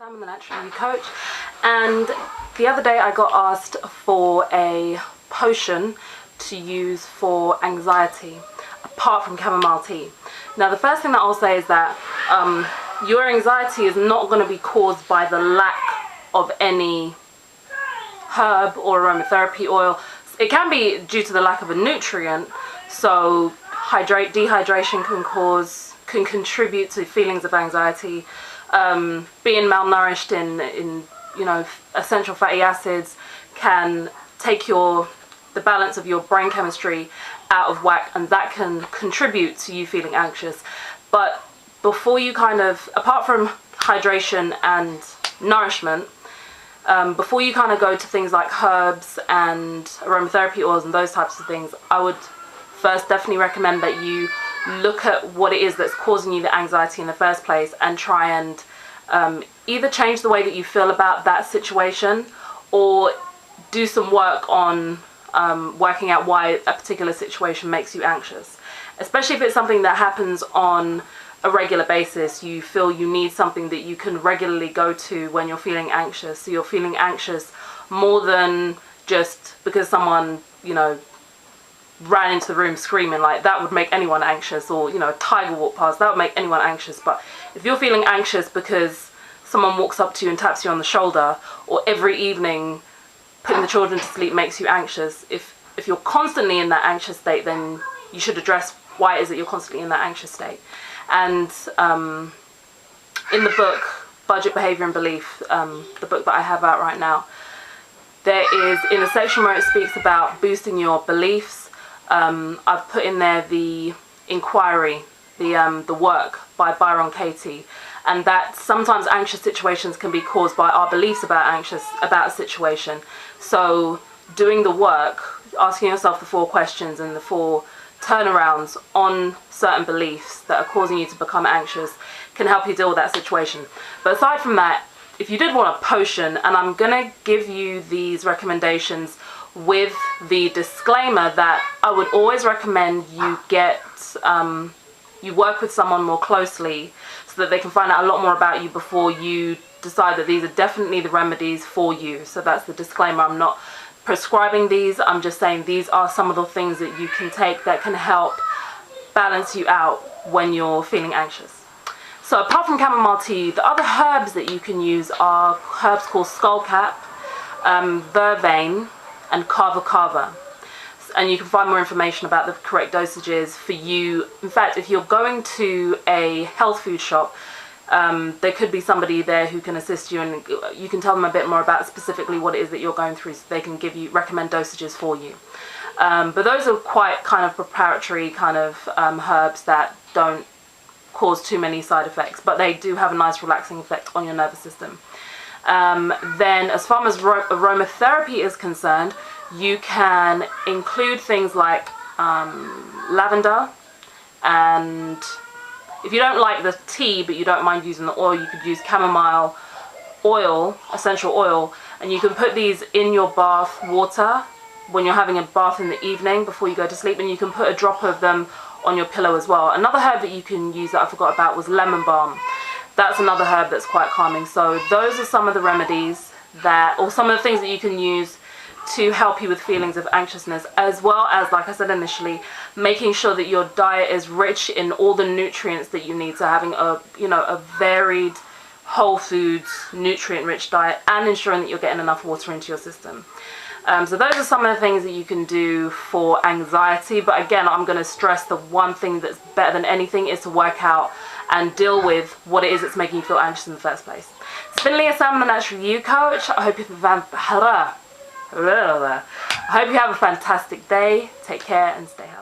Salmon, the natural coach, and the other day I got asked for a potion to use for anxiety apart from chamomile tea. Now the first thing that I'll say is that your anxiety is not going to be caused by the lack of any herb or aromatherapy oil. It can be due to the lack of a nutrient, so dehydration can contribute to feelings of anxiety. Being malnourished in essential fatty acids can take the balance of your brain chemistry out of whack, and that can contribute to you feeling anxious. But before you apart from hydration and nourishment, before you go to things like herbs and aromatherapy oils and those types of things, I would first definitely recommend that you look at what it is that's causing you the anxiety in the first place and try and either change the way that you feel about that situation or do some work on working out why a particular situation makes you anxious. Especially if it's something that happens on a regular basis, you feel you need something that you can regularly go to when you're feeling anxious. So you're feeling anxious more than just because someone, ran into the room screaming. Like, that would make anyone anxious, or a tiger walked past, that would make anyone anxious. But if you're feeling anxious because someone walks up to you and taps you on the shoulder, or every evening putting the children to sleep makes you anxious, if you're constantly in that anxious state, then you should address why it is that you're constantly in that anxious state. And in the book Budget Behavior and Belief, the book that I have out right now, there is, in a section where it speaks about boosting your beliefs, I've put in there the inquiry, the work by Byron Katie, and that sometimes anxious situations can be caused by our beliefs about a situation. So doing the work, asking yourself the 4 questions and the 4 turnarounds on certain beliefs that are causing you to become anxious can help you deal with that situation. But aside from that, if you did want a potion, and I'm gonna give you these recommendations with the disclaimer that I would always recommend you you work with someone more closely so that they can find out a lot more about you before you decide that these are definitely the remedies for you. So that's the disclaimer. I'm not prescribing these, I'm just saying these are some of the things that you can take that can help balance you out when you're feeling anxious. So apart from chamomile tea, the other herbs that you can use are herbs called skullcap, vervain, and kava kava. And you can find more information about the correct dosages for you. In fact, if you're going to a health food shop, there could be somebody there who can assist you, and you can tell them a bit more about specifically what it is that you're going through, so they can recommend dosages for you. But those are quite preparatory herbs that don't cause too many side effects, but they do have a nice relaxing effect on your nervous system. Then as far as aromatherapy is concerned, you can include things like lavender, and if you don't like the tea but you don't mind using the oil, you could use chamomile oil, essential oil, and you can put these in your bath water when you're having a bath in the evening before you go to sleep, and you can put a drop of them on your pillow as well. Another herb that you can use that I forgot about was lemon balm. That's another herb that's quite calming. So those are some of the remedies or some of the things that you can use to help you with feelings of anxiousness, as well as, like I said initially, making sure that your diet is rich in all the nutrients that you need. So having a varied, whole foods, nutrient-rich diet, and ensuring that you're getting enough water into your system. So those are some of the things that you can do for anxiety. But again, I'm going to stress the one thing that's better than anything is to work out and deal with what it is that's making you feel anxious in the first place. It's been Leah, Salmon, the natural coach. I hope you have a fantastic day. Take care and stay healthy.